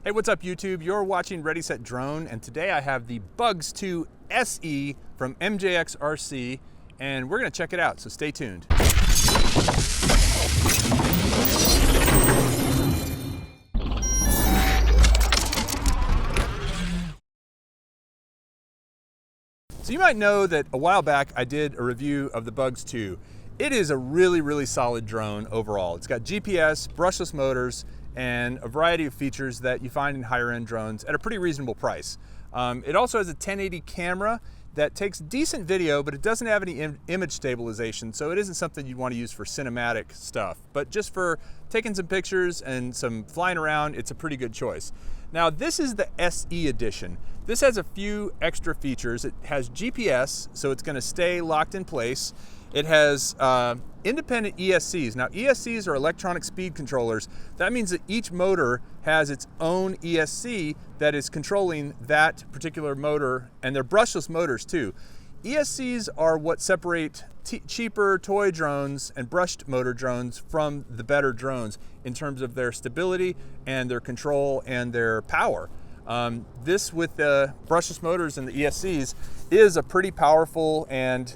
Hey, what's up YouTube? You're watching Ready Set Drone, and today I have the Bugs 2 SE from MJX RC, and we're gonna check it out, so stay tuned. So you might know that a while back I did a review of the Bugs 2. It is a really solid drone overall. It's got GPS, brushless motors, and a variety of features that you find in higher end drones at a pretty reasonable price. It also has a 1080 camera that takes decent video, but it doesn't have any image stabilization, so it isn't something you'd want to use for cinematic stuff. But just for taking some pictures and some flying around, it's a pretty good choice. Now this is the SE edition. This has a few extra features. It has GPS, so it's going to stay locked in place. It has independent ESCs. Now ESCs are electronic speed controllers. That means that each motor has its own ESC that is controlling that particular motor, and they're brushless motors too. ESCs are what separate cheaper toy drones and brushed motor drones from the better drones in terms of their stability and their control and their power. This with the brushless motors and the ESCs is a pretty powerful and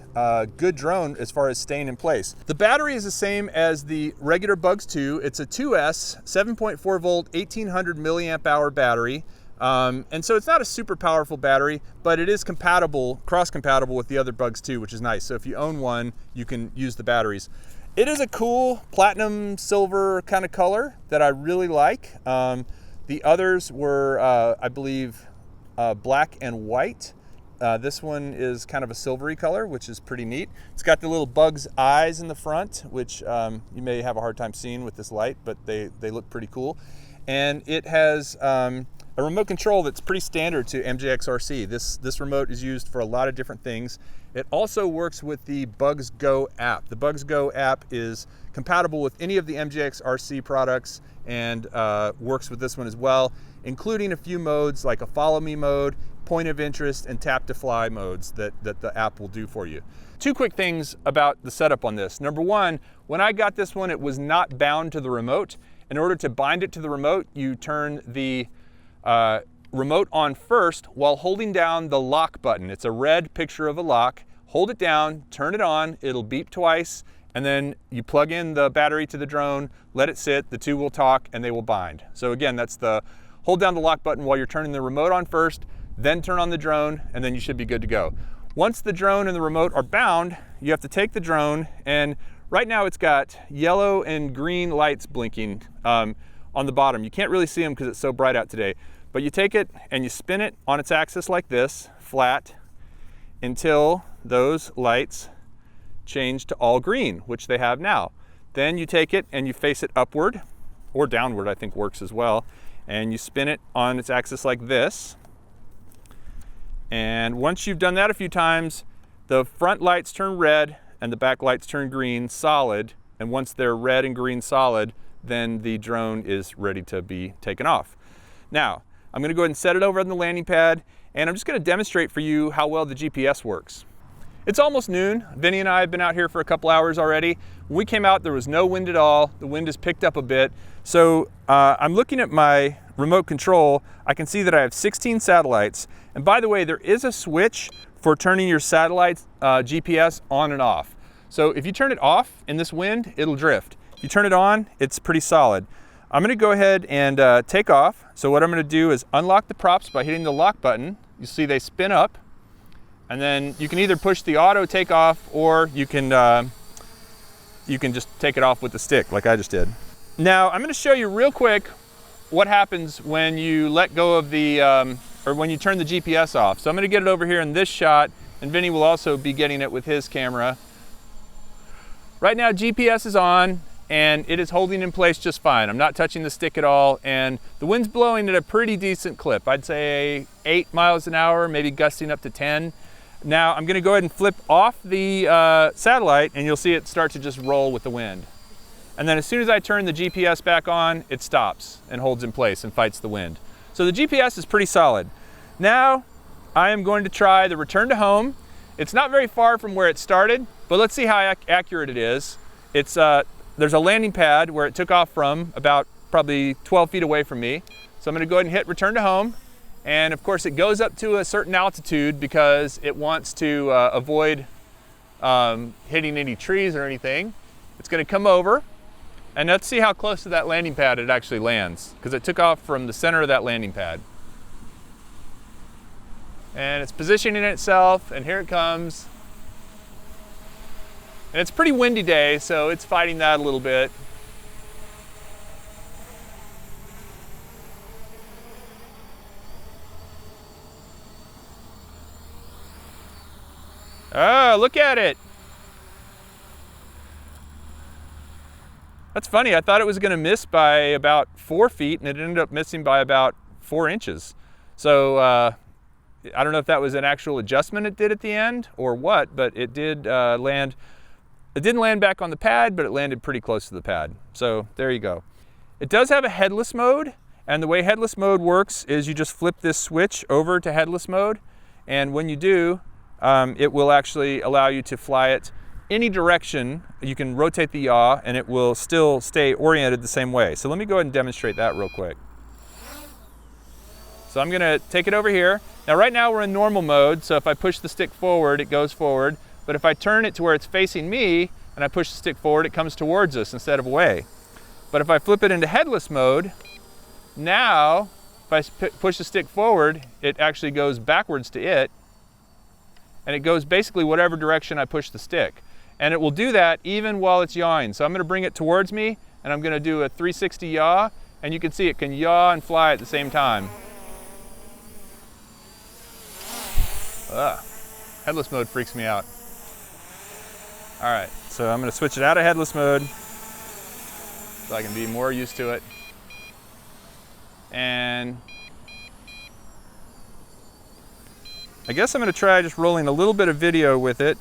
good drone as far as staying in place. The battery is the same as the regular Bugs 2. It's a 2S 7.4 volt 1800 milliamp hour battery. And so it's not a super powerful battery, but it is compatible, cross-compatible with the other Bugs 2, which is nice. So if you own one, you can use the batteries. It is a cool platinum silver kind of color that I really like. The others were, I believe, black and white. This one is kind of a silvery color, which is pretty neat. It's got the little Bugs eyes in the front, which you may have a hard time seeing with this light, but they look pretty cool. And it has a remote control that's pretty standard to MJX RC. This remote is used for a lot of different things. It also works with the Bugs Go app. The Bugs Go app is compatible with any of the MJX RC products and works with this one as well, including a few modes like a follow me mode, point of interest, and tap to fly modes that the app will do for you. Two quick things about the setup on this. Number one, when I got this one, it was not bound to the remote. In order to bind it to the remote, you turn the remote on first while holding down the lock button. It's a red picture of a lock. Hold it down, turn it on, it'll beep twice, and then you plug in the battery to the drone, let it sit, the two will talk, and they will bind. So again, that's the hold down the lock button while you're turning the remote on first, then turn on the drone, and then you should be good to go. Once the drone and the remote are bound, you have to take the drone, and right now it's got yellow and green lights blinking on the bottom. You can't really see them because it's so bright out today. But you take it and you spin it on its axis like this, flat, until those lights change to all green, which they have now. Then you take it and you face it upward, or downward I think works as well, and you spin it on its axis like this. And once you've done that a few times, the front lights turn red and the back lights turn green solid, and once they're red and green solid, then the drone is ready to be taken off. Now, I'm going to go ahead and set it over on the landing pad, and I'm just going to demonstrate for you how well the GPS works. It's almost noon. Vinny and I have been out here for a couple hours already. When we came out, there was no wind at all. The wind has picked up a bit. So I'm looking at my remote control. I can see that I have 16 satellites. And by the way, there is a switch for turning your satellite GPS on and off. So if you turn it off in this wind, it'll drift. If you turn it on, it's pretty solid. I'm going to go ahead and take off. So what I'm going to do is unlock the props by hitting the lock button. You see they spin up, and then you can either push the auto takeoff, or you can just take it off with the stick like I just did. Now I'm going to show you real quick what happens when you let go of the or when you turn the GPS off. So I'm going to get it over here in this shot, and Vinny will also be getting it with his camera. Right now GPS is on, and it is holding in place just fine. I'm not touching the stick at all, and the wind's blowing at a pretty decent clip. I'd say 8 miles an hour, maybe gusting up to 10. Now I'm gonna go ahead and flip off the satellite, and you'll see it start to just roll with the wind. And then as soon as I turn the GPS back on, it stops and holds in place and fights the wind. So the GPS is pretty solid. Now I am going to try the return to home. It's not very far from where it started, but let's see how accurate it is. It's there's a landing pad where it took off from, about probably 12 feet away from me. So I'm going to go ahead and hit return to home. And of course it goes up to a certain altitude because it wants to avoid hitting any trees or anything. It's going to come over, and let's see how close to that landing pad it actually lands, because it took off from the center of that landing pad. And it's positioning itself, and here it comes. And it's a pretty windy day, so it's fighting that a little bit. Oh, look at it. That's funny. I thought it was going to miss by about 4 feet, and it ended up missing by about 4 inches. So I don't know if that was an actual adjustment it did at the end or what, but it did land. It didn't land back on the pad, but it landed pretty close to the pad. So there you go. It does have a headless mode, and the way headless mode works is you just flip this switch over to headless mode, and when you do, it will actually allow you to fly it any direction. You can rotate the yaw and it will still stay oriented the same way. So let me go ahead and demonstrate that real quick. So I'm gonna take it over here. Now right now we're in normal mode, so if I push the stick forward, it goes forward. But if I turn it to where it's facing me and I push the stick forward, it comes towards us instead of away. But if I flip it into headless mode, now if I push the stick forward, it actually goes backwards to it, and it goes basically whatever direction I push the stick. And it will do that even while it's yawing. So I'm going to bring it towards me, and I'm going to do a 360 yaw, and you can see it can yaw and fly at the same time. Headless mode freaks me out. All right, so I'm going to switch it out of headless mode so I can be more used to it. And I guess I'm going to try just rolling a little bit of video with it.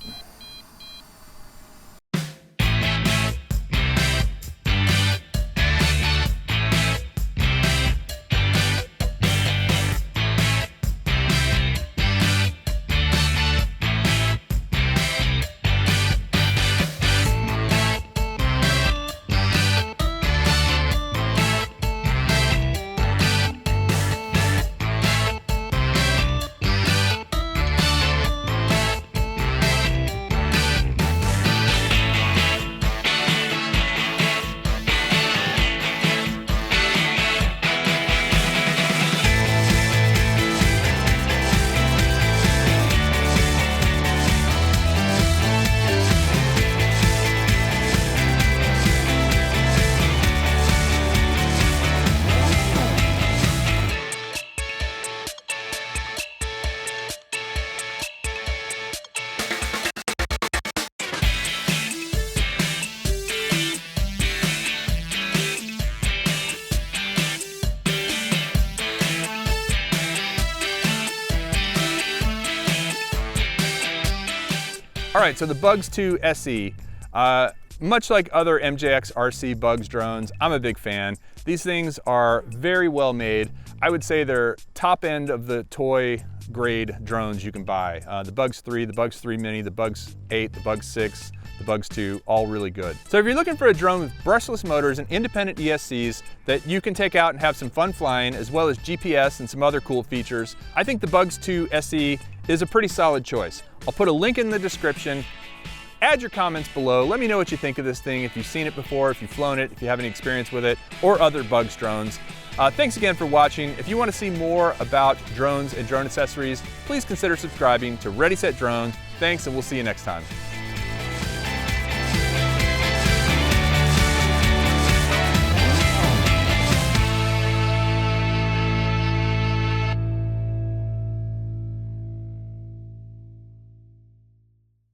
All right, so the Bugs 2 SE, much like other MJX RC Bugs drones, I'm a big fan. These things are very well made. I would say they're top end of the toy grade drones you can buy. The Bugs 3, the Bugs 3 Mini, the Bugs 8, the Bugs 6, the Bugs 2, all really good. So if you're looking for a drone with brushless motors and independent ESCs that you can take out and have some fun flying, as well as GPS and some other cool features, I think the Bugs 2 SE is a pretty solid choice. I'll put a link in the description. Add your comments below. Let me know what you think of this thing, if you've seen it before, if you've flown it, if you have any experience with it, or other Bugs drones. Thanks again for watching. If you want to see more about drones and drone accessories, please consider subscribing to Ready Set Drone. Thanks, and we'll see you next time.